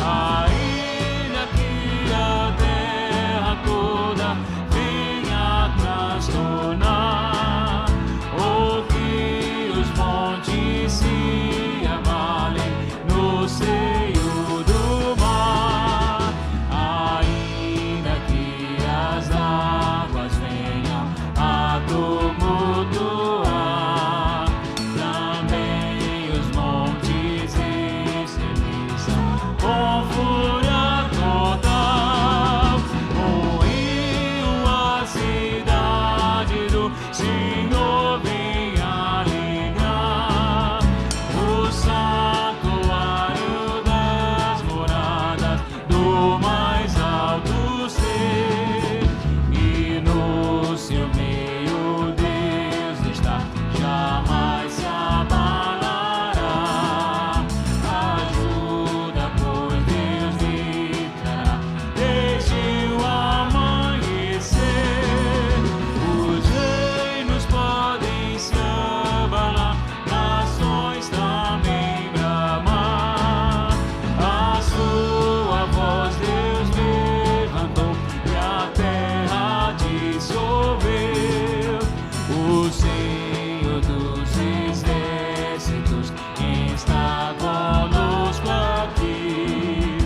ainda que a terra toda venha transtornar, ou que os montes se abalem no seio do mar, ainda que as águas venham a tumultuar, também os montes estremeçam com fúria total. Ruiu a cidade do Senhor, vem alegrar o santuário das moradas do mais alto ser, e no seu meio Deus está, jamais se abalará. Ajuda, pois Deus lhe trará desde o amanhecer. Os reinos podem se abalar, nações também bramar. A sua voz Deus levantou e a terra dissolveu. O Senhor dos exércitos está conosco aqui.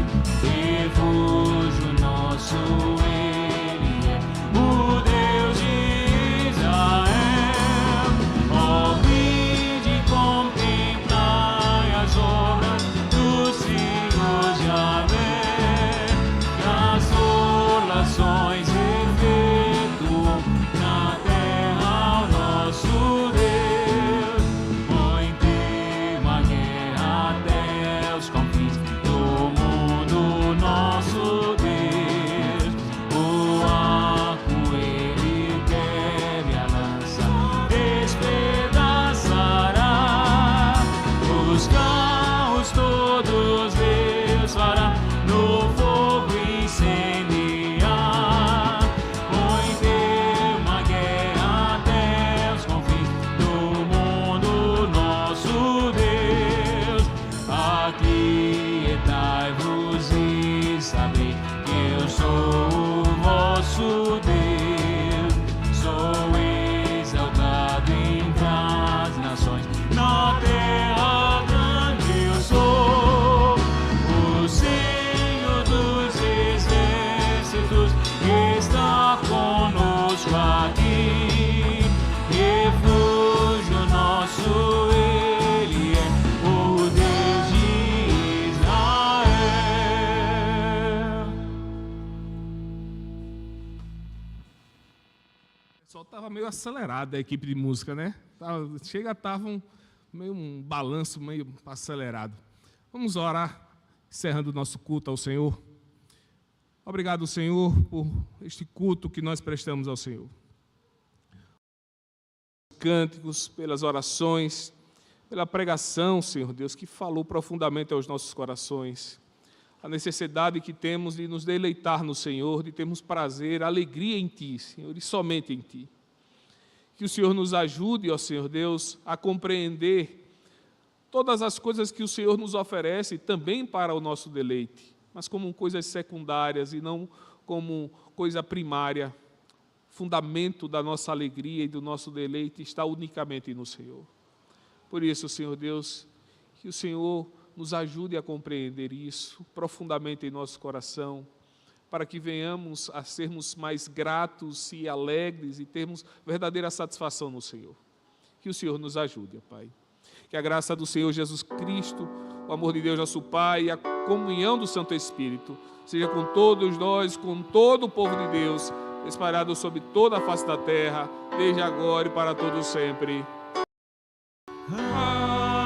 Refúgio nosso Ele é, o Deus de Israel. Ó, vinde e contemplai as obras do Senhor Javé. Transformações efetuou na terra o nosso Deus. Põe termo à guerra até os confins do mundo, nosso Deus. O arco ele quebra, a lança despedaçará. Os carros todos Deus fará no fogo incendiar. Põe termo à guerra até os confins do mundo, nosso Deus. Aquietai-vos e sabei que eu sou o vosso Deus. Sou exaltado entre as nações, na terra grande eu sou. O Senhor dos exércitos está conosco aqui. Refúgio nosso Ele é, o Deus de Israel. O pessoal estava meio acelerado, a equipe de música, né? Estavam meio um balanço meio acelerado. Vamos orar, encerrando o nosso culto ao Senhor. Obrigado, Senhor, por este culto que nós prestamos ao Senhor. Cânticos, pelas orações, pela pregação, Senhor Deus, que falou profundamente aos nossos corações. a necessidade que temos de nos deleitar no Senhor, de termos prazer, alegria em Ti, Senhor, e somente em Ti. Que o Senhor nos ajude, ó Senhor Deus, a compreender todas as coisas que o Senhor nos oferece também para o nosso deleite, mas como coisas secundárias e não como coisa primária. Fundamento da nossa alegria e do nosso deleite está unicamente no Senhor. Por isso, Senhor Deus, que o Senhor nos ajude a compreender isso profundamente em nosso coração, para que venhamos a sermos mais gratos e alegres e termos verdadeira satisfação no Senhor. Que o Senhor nos ajude, Pai. Que a graça do Senhor Jesus Cristo, o amor de Deus nosso Pai e a comunhão do Santo Espírito seja com todos nós, com todo o povo de Deus, espalhado sobre toda a face da terra, desde agora e para todos sempre. Amém.